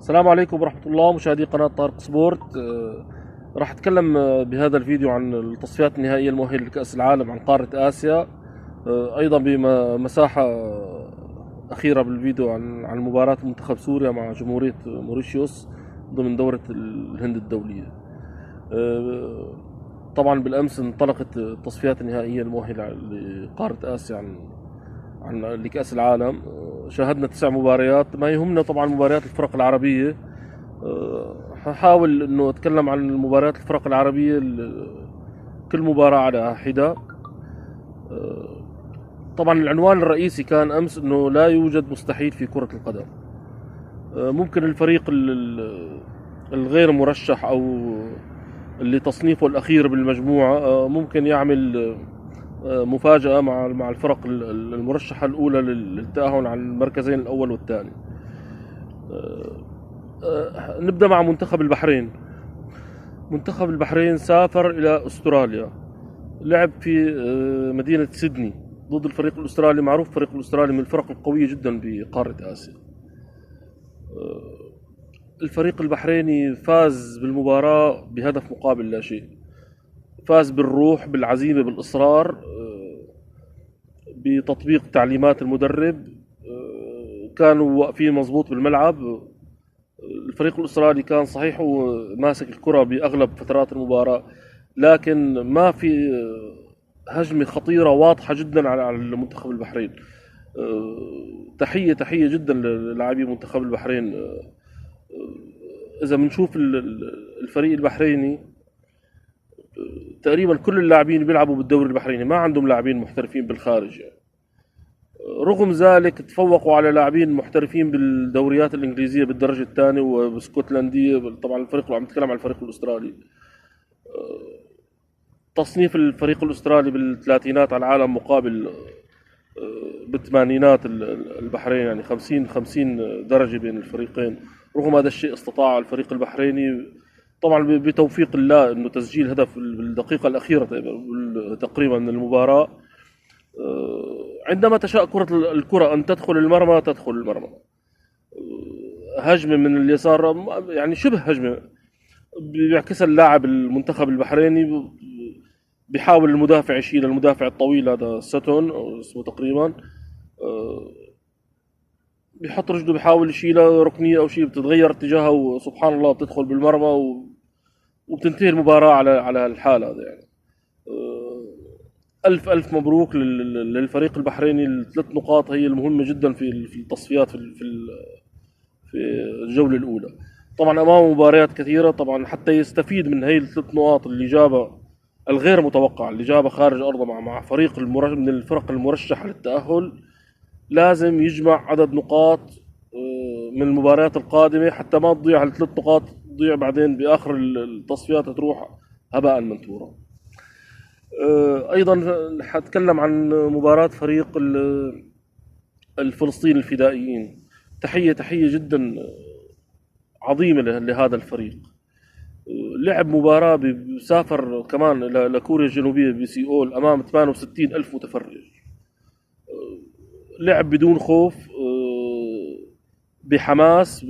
السلام عليكم ورحمة الله مشاهدي قناة طارق سبورت. راح أتكلم بهذا الفيديو عن التصفيات النهائية المؤهلة لكأس العالم عن قارة آسيا. أيضا بمساحة أخيرة بالفيديو عن مباراة منتخب سوريا مع جمهورية موريشيوس ضمن دورة الهند الدولية. طبعا بالأمس انطلقت التصفيات النهائية المؤهلة لقارة آسيا عن لكأس العالم. شاهدنا 9 مباريات. ما يهمنا طبعا مباريات الفرق العربية. هحاول انه اتكلم عن المباريات الفرق العربية كل مباراة على حدة. طبعا العنوان الرئيسي كان امس انه لا يوجد مستحيل في كرة القدم. ممكن الفريق الغير مرشح او اللي تصنيفه الاخير بالمجموعة ممكن يعمل مفاجأة مع الفرق المرشحة الأولى للتأهل على المركزين الأول والثاني. نبدأ مع منتخب البحرين. منتخب البحرين سافر إلى أستراليا، لعب في مدينة سيدني ضد الفريق الأسترالي. معروف الفريق الأسترالي من الفرق القوية جدا بقارة آسيا. الفريق البحريني فاز بالمباراة بهدف مقابل لا شيء. فاز بالروح، بالعزيمة، بالإصرار، بتطبيق تعليمات المدرب. كانوا واقفين مظبوط بالملعب. الفريق الأسترالي كان صحيح وماسك الكرة بأغلب فترات المباراة، لكن ما في هجمة خطيرة واضحة جدا على المنتخب البحرين. تحية جدا للاعبي منتخب البحرين. إذا بنشوف الفريق البحريني تقريبا كل اللاعبين بيلعبوا بالدوري البحريني، ما عندهم لاعبين محترفين بالخارج يعني. رغم ذلك تفوقوا على لاعبين محترفين بالدوريات الإنجليزية بالدرجة الثانية وبسكوتلندية. طبعا الفريق اللي عم نتكلم عن الفريق الأسترالي. تصنيف الفريق الأسترالي بالثلاثينات على العالم مقابل بالثمانينات البحرين، يعني 50 درجة بين الفريقين. رغم هذا الشيء استطاع الفريق البحريني طبعا بتوفيق الله انه تسجيل هدف بالدقيقة الأخيرة تقريبا من المباراة. عندما تشاء الكرة أن تدخل المرمى تدخل المرمى. هجمة من اليسار، يعني شبه هجمة، بيعكسها اللاعب المنتخب البحريني. بيحاول المدافع يشيل، المدافع الطويل هذا ساتون اسمه تقريبا، بيحط رجله بيحاول يشيلها ركنية أو شيء، بتتغير اتجاهها وسبحان الله بتدخل بالمرمى وبتنتهي المباراة على الحال هذا يعني. ألف مبروك للفريق البحريني. الثلاث نقاط هي المهمة جدا في التصفيات في الجولة الأولى. طبعا أمامه مباريات كثيرة طبعا حتى يستفيد من هي الثلاث نقاط اللي جابها الغير متوقع، اللي جابها خارج أرضه مع فريق من الفرق المرشحة للتأهل. لازم يجمع عدد نقاط من المباريات القادمة حتى ما تضيع الثلاث نقاط، تضيع بعدين بآخر التصفيات تروح هباء منثورا. ايضا حتكلم عن مباراة فريق الفلسطيني الفدائيين. تحية جدا عظيمة لهذا الفريق. لعب مباراة بسافر كمان لكوريا الجنوبية بسيول أمام 68 ألف متفرج. لعب بدون خوف، بحماس،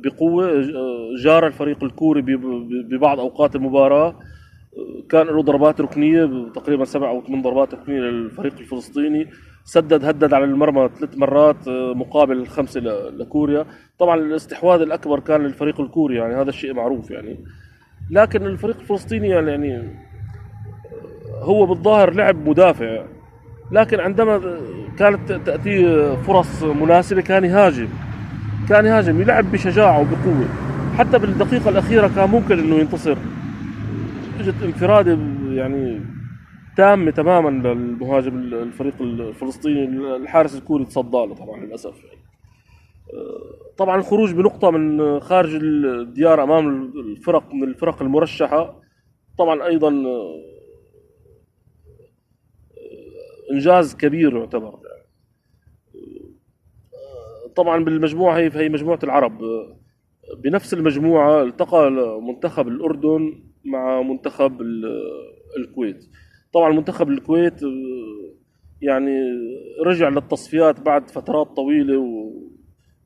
بقوة. جار الفريق الكوري ببعض أوقات المباراة. كان له ضربات ركنية تقريبا 7 أو 8 ضربات ركنية للفريق الفلسطيني. هدد على المرمى 3 مرات مقابل 5 لكوريا. طبعا الاستحواذ الأكبر كان للفريق الكوري، يعني هذا الشيء معروف يعني. لكن الفريق الفلسطيني يعني هو بالظاهر لعب مدافع، لكن عندما كانت تأتيه فرص مناسبة كان يهاجم يلعب بشجاعة وبقوة. حتى بالدقيقة الأخيرة كان ممكن إنه ينتصر. اجت انفرادة يعني تامة تماما للمهاجم الفريق الفلسطيني. الحارس الكوري تصدى له طبعا للأسف يعني. طبعا الخروج بنقطة من خارج الديار أمام من الفرق المرشحة طبعا أيضا إنجاز كبير يعتبر يعني. طبعا بالمجموعة هي مجموعة العرب. بنفس المجموعة التقى منتخب الأردن مع منتخب الكويت. طبعا منتخب الكويت يعني رجع للتصفيات بعد فترات طويلة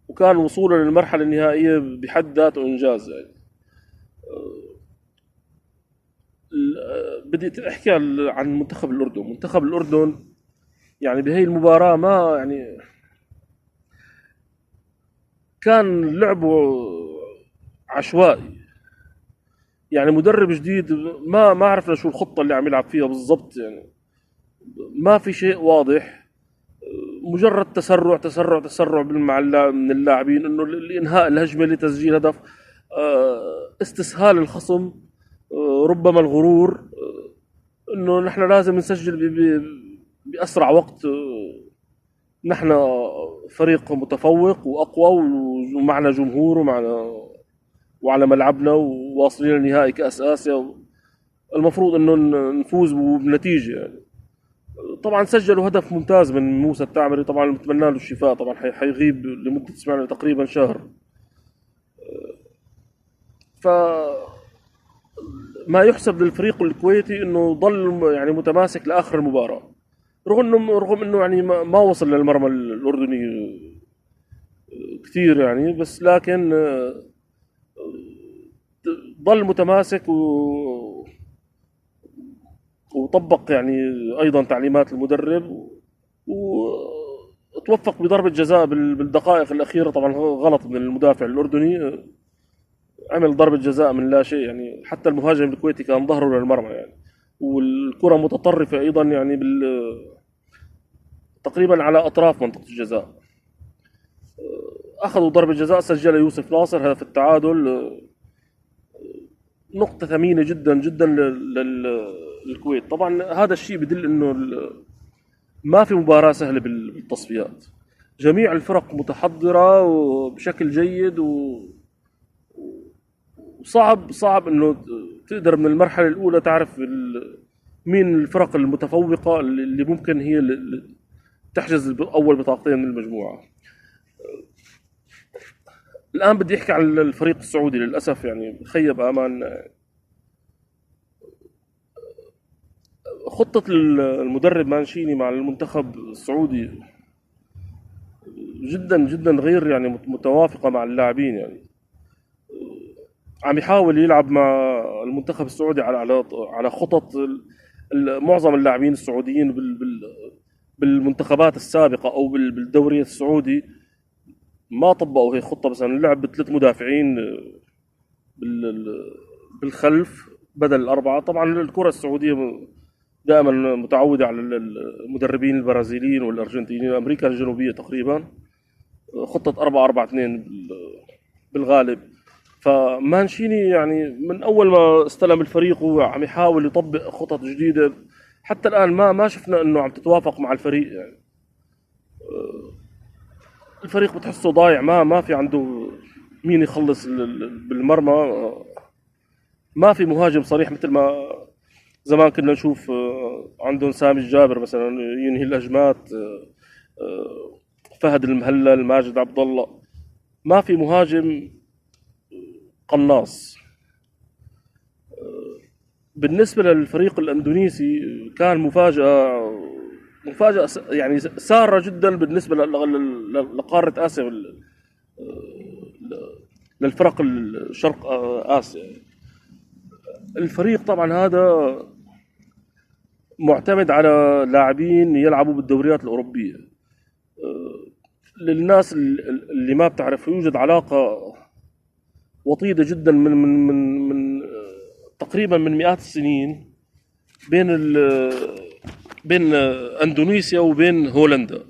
وكان وصوله للمرحلة النهائية بحد ذاته إنجاز يعني. بدي أحكي عن منتخب الأردن. منتخب الأردن يعني بهي المباراة ما يعني كان لعبه عشوائي، يعني مدرب جديد ما عرفنا شو الخطة اللي عم يلعب فيها بالضبط، يعني ما في شيء واضح، مجرد تسرع من اللاعبين انه الانهاء الهجمه لتسجيل هدف، استسهال الخصم، ربما الغرور، انه نحن لازم نسجل باسرع وقت، نحن فريق متفوق واقوى ومعنا جمهور وعلى ملعبنا وواصلين لنهائي كاس اسيا، المفروض انه نفوز بنتيجه يعني. طبعا سجلوا هدف ممتاز من موسى التعمري، طبعا نتمنى له الشفاء، طبعا حيغيب لمده سمعنا تقريبا شهر. ف ما يحسب للفريق الكويتي انه ظل يعني متماسك لاخر المباراه، رغم انه يعني ما وصل للمرمى الاردني كثير يعني، بس لكن ظل متماسك وطبق يعني ايضا تعليمات المدرب، وتوفق بضربة جزاء بالدقائق الأخيرة، طبعا غلط من المدافع الأردني، عمل ضربة جزاء من لا شيء يعني، حتى المهاجم الكويتي كان ظهره للمرمى يعني، والكرة متطرفة أيضا يعني تقريبا على أطراف منطقة الجزاء. أخذوا ضربة جزاء سجلها يوسف ناصر هدف التعادل، نقطة ثمينة جدا جدا للكويت. طبعا هذا الشيء بدل انه ما في مباراة سهلة بالتصفيات، جميع الفرق متحضرة وبشكل جيد، وصعب انه تقدر من المرحلة الأولى تعرف مين الفرق المتفوقة اللي ممكن هي اللي تحجز أول بطاقتين من المجموعة. الآن بدي أحكي عن الفريق السعودي، للأسف يعني خيب آمالنا. خطة المدرب مانشيني مع المنتخب السعودي جدا جدا غير يعني متوافقة مع اللاعبين يعني. عم يحاول يلعب مع المنتخب السعودي على خطط معظم اللاعبين السعوديين بالمنتخبات السابقة أو بالدوري السعودي ما طبقوا هي خطة. مثلا اللعب بثلاث مدافعين بالخلف بدل الأربعة. طبعا الكرة السعودية دائما متعودة على المدربين البرازيليين والأرجنتينيين وأمريكا الجنوبية تقريبا خطة 4-4-2 بالغالب. فمانشيني يعني من أول ما استلم الفريق هو عم يحاول يطبق خطط جديدة، حتى الآن ما شفنا إنه عم تتوافق مع الفريق يعني. الفريق بتحسه ضايع، ما في عنده مين يخلص بالمرمى، ما في مهاجم صريح مثل ما زمان كنا نشوف عندهم سامي الجابر مثلا ينهي الهجمات، فهد المهلل، ماجد عبد الله، ما في مهاجم قناص. بالنسبة للفريق الأندونيسي كان مفاجأة يعني سارة جدا بالنسبة لقارة آسيا، للفرق الشرق آسيا. الفريق طبعا هذا معتمد على لاعبين يلعبوا بالدوريات الأوروبية. للناس اللي ما بتعرف، يوجد علاقة وطيدة جدا من تقريبا من مئات السنين بين اندونيسيا وبين هولندا.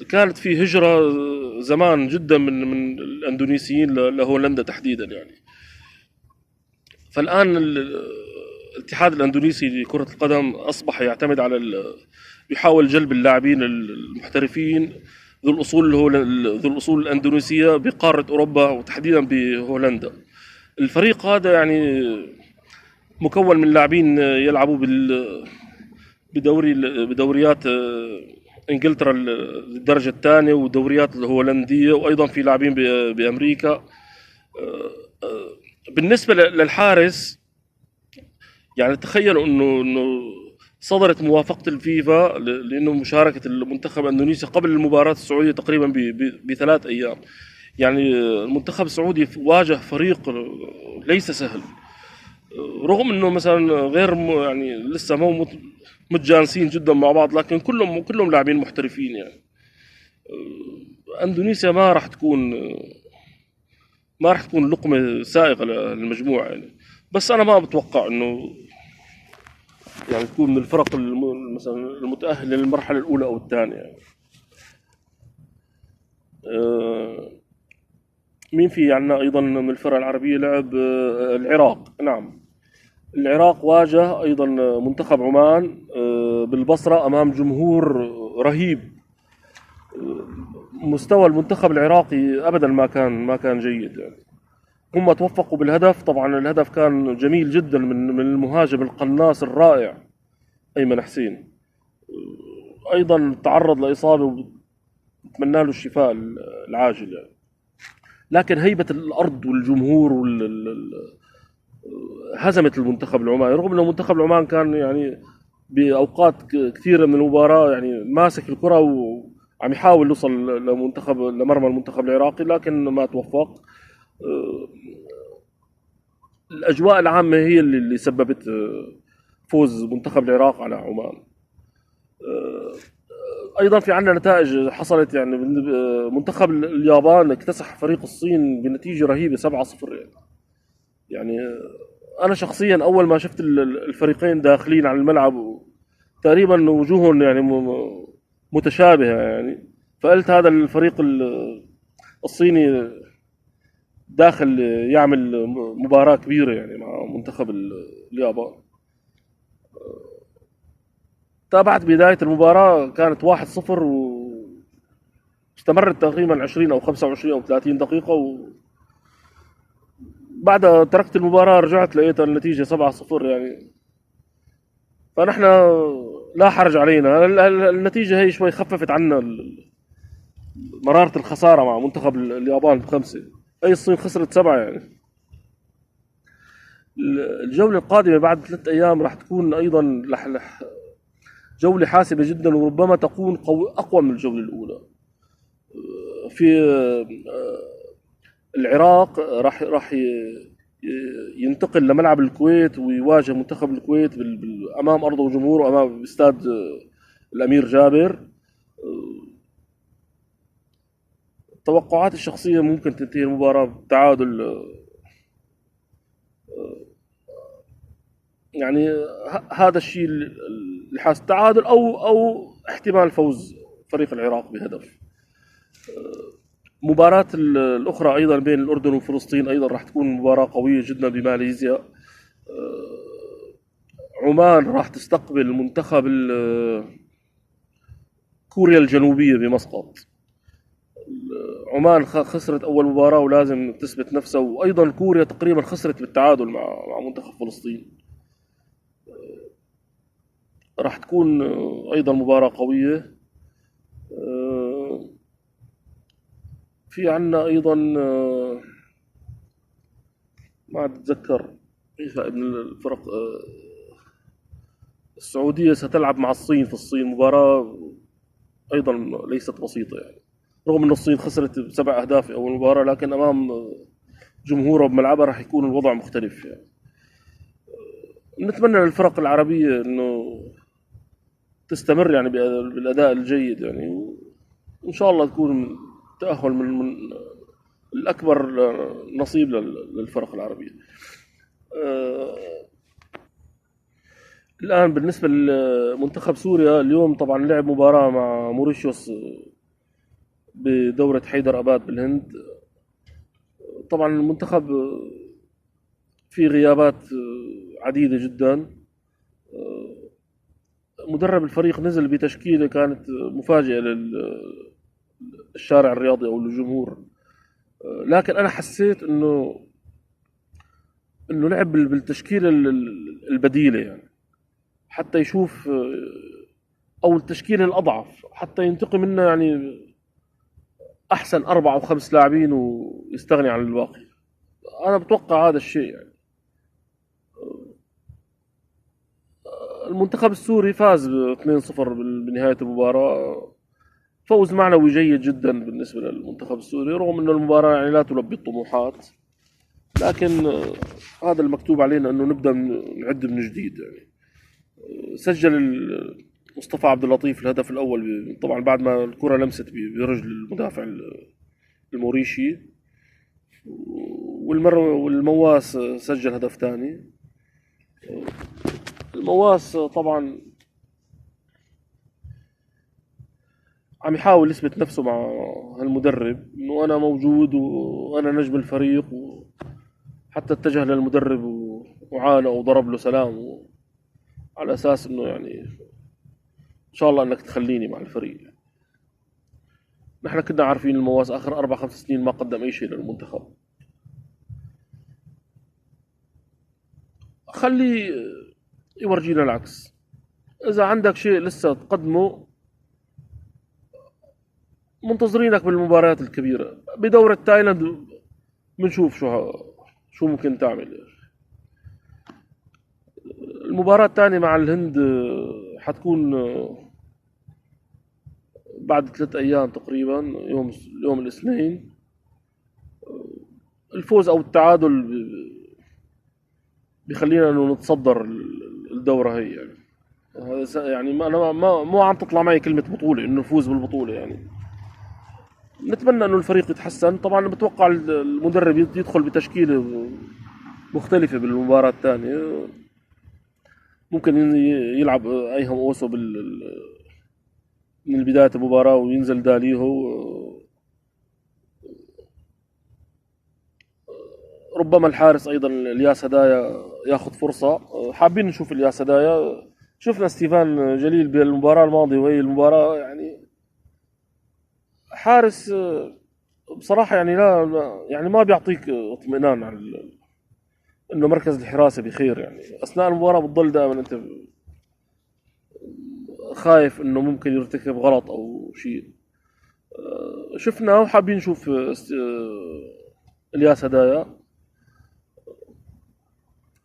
كانت في هجرة زمان جدا من الاندونيسيين لهولندا تحديدا يعني. فالآن الاتحاد الاندونيسي لكرة القدم اصبح يعتمد على يحاول جلب اللاعبين المحترفين ذو الاصول الاندونيسيه بقاره اوروبا وتحديدا بهولندا. الفريق هذا يعني مكون من لاعبين يلعبوا بدوريات انجلترا الدرجه الثانيه ودوريات الهولنديه، وايضا في لاعبين بامريكا. بالنسبه للحارس يعني تخيلوا انه صدرت موافقة الفيفا لأنه مشاركة المنتخب الإندونيسي قبل المباراة السعودية تقريبا بثلاث أيام. يعني المنتخب السعودي واجه فريق ليس سهل، رغم انه مثلا غير يعني لسه مو متجانسين جدا مع بعض، لكن كلهم لاعبين محترفين يعني. اندونيسيا ما راح تكون لقمة سائغة للمجموعة يعني. بس انا ما بتوقع انه يعني تكون من الفرق مثلا المتأهلة للمرحلة الأولى أو الثانية يعني. آه، مين في عنا أيضا من الفرق العربية لعب؟ العراق، نعم. العراق واجه أيضا منتخب عمان بالبصرة أمام جمهور رهيب. مستوى المنتخب العراقي أبدا ما كان جيد يعني. هم توفقوا بالهدف، طبعا الهدف كان جميل جدا من المهاجم القناص الرائع أيمن حسين. أيضا تعرض لإصابة وبتمنى له الشفاء العاجل يعني. لكن هيبة الأرض والجمهور هزمت المنتخب العماني، رغم أن المنتخب العمان كان يعني بأوقات كثيرة من المباراة يعني ماسك الكرة وعم يحاول يوصل لمرمى المنتخب العراقي، لكن ما توفق. الأجواء العامة هي اللي سببت فوز منتخب العراق على عمان. أيضا في عندنا نتائج حصلت يعني. منتخب اليابان اكتسح فريق الصين بنتيجة رهيبة 7-0 يعني. أنا شخصيا أول ما شفت الفريقين داخلين على الملعب تقريبا وجوههم يعني متشابهة يعني، فقلت هذا الفريق الصيني داخل يعمل مباراة كبيرة يعني مع منتخب اليابان. تابعت بداية المباراة كانت 1-0 واستمرت تقريبا 20 أو 25 أو 30 دقيقة، وبعدها تركت المباراة رجعت لقيت النتيجة 7-0 يعني. فنحن لا حرج علينا، النتيجة هي شوي خففت عنا مرارة الخسارة مع منتخب اليابان ب5. أي الصين خسرت 7 يعني. الجولة القادمة بعد 3 أيام راح تكون أيضا جولة حاسمة جدا، وربما تكون أقوى من الجولة الأولى. في العراق راح ينتقل لملعب الكويت ويواجه منتخب الكويت أمام أرضه وجمهوره، أمام استاد الأمير جابر. توقعاتي الشخصية ممكن تنتهي المباراة بتعادل يعني. هذا الشيء اللي حاس تعادل أو احتمال فوز فريق العراق بهدف. مباراة الأخرى أيضا بين الأردن وفلسطين أيضا راح تكون مباراة قوية جدا بماليزيا. عمان راح تستقبل منتخب كوريا الجنوبية بمسقط. عمان خسرت أول مباراة ولازم تثبت نفسها، وأيضا كوريا تقريبا خسرت بالتعادل مع منتخب فلسطين. راح تكون أيضا مباراة قوية. في عنا أيضا ما أتذكر إيش من الفرق. السعودية ستلعب مع الصين في الصين، مباراة أيضا ليست بسيطة يعني، رغم أن الصين خسرت ب7 أهداف في أول مباراة، لكن أمام جمهورها بملعبها راح يكون الوضع مختلف يعني. نتمنى للفرق العربية أنه تستمر يعني بالأداء الجيد يعني، وإن شاء الله تكون تأهل من الأكبر نصيب للفرق العربية. الآن بالنسبة لمنتخب سوريا، اليوم طبعا لعب مباراة مع موريشيوس بدورة حيدر أباد بالهند. طبعا المنتخب في غيابات عديدة جدا. مدرب الفريق نزل بتشكيلة كانت مفاجئة للشارع الرياضي أو للجمهور، لكن أنا حسيت إنه لعب بالتشكيلة البديلة يعني، حتى يشوف أو التشكيلة الأضعف حتى ينتقي منه يعني أحسن 4 أو 5 لاعبين ويستغني عن الباقي. أنا بتوقع هذا الشيء يعني. المنتخب السوري فاز 2-0 بنهاية المباراة. فوز معنوي جيد جدا بالنسبة للمنتخب السوري، رغم أن المباراة يعني لا تلبي الطموحات، لكن هذا المكتوب علينا أنه نبدأ نعد من جديد. يعني سجل مصطفى عبد اللطيف الهدف الأول، طبعا بعد ما الكرة لمست برجل المدافع الموريشي، والمواس سجل هدف ثاني. المواس طبعا عم يحاول يثبت نفسه مع المدرب انه انا موجود وانا نجم الفريق، وحتى اتجه للمدرب وعانى وضرب له سلام، على اساس انه يعني ان شاء الله انك تخليني مع الفريق. نحن كنا عارفين المواس اخر 4-5 سنين ما قدم اي شيء للمنتخب. خليه يورجينا العكس. اذا عندك شيء لسه تقدمه، منتظرينك بالمباريات الكبيرة. بدورة تايلاند بنشوف شو ممكن تعمل. المباراة الثانية مع الهند حتكون بعد 3 أيام تقريبا، يوم الاثنين. الفوز أو التعادل بيخلينا إنه نتصدر الدورة هي. يعني يعني أنا مو عم تطلع معي كلمة بطولة إنه نفوز بالبطولة. يعني نتمنى إنه الفريق يتحسن. طبعا بتوقع المدرب يدخل بتشكيلة مختلفة بالمباراة الثانية. ممكن يلعب أيهم أوسو من بداية المباراة وينزل داليهو. ربما الحارس أيضا الياس هدايا ياخذ فرصة. حابين نشوف الياس هدايا. شفنا ستيفان جليل بالمباراة الماضية، وهي المباراة يعني حارس بصراحة يعني لا يعني ما بيعطيك اطمئنان على انه مركز الحراسة بخير. يعني اثناء المباراة بتضل دائما انت خايف انه ممكن يرتكب غلط او شيء. شفناه وحابين نشوف الياس هدايا.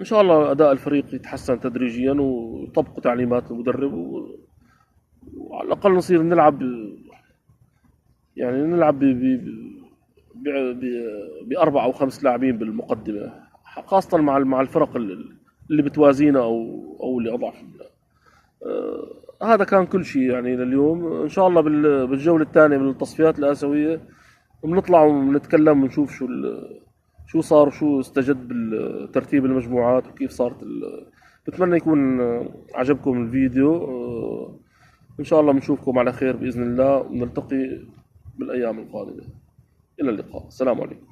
ان شاء الله اداء الفريق يتحسن تدريجيا ويطبقوا تعليمات المدرب، وعلى الاقل نصير نلعب، يعني نلعب باربع او خمس لاعبين بالمقدمه، خاصه مع الفرق اللي بتوازينا او اللي اضعف منا. هذا كان كل شيء يعني لليوم. ان شاء الله بالجوله الثانيه من التصفيات الاسيويه بنطلع ونتكلم ونشوف شو صار وشو استجد بالترتيب المجموعات وكيف صارت بتمنى يكون عجبكم الفيديو. ان شاء الله بنشوفكم على خير باذن الله، ونلتقي بالايام القادمه. الى اللقاء. السلام عليكم.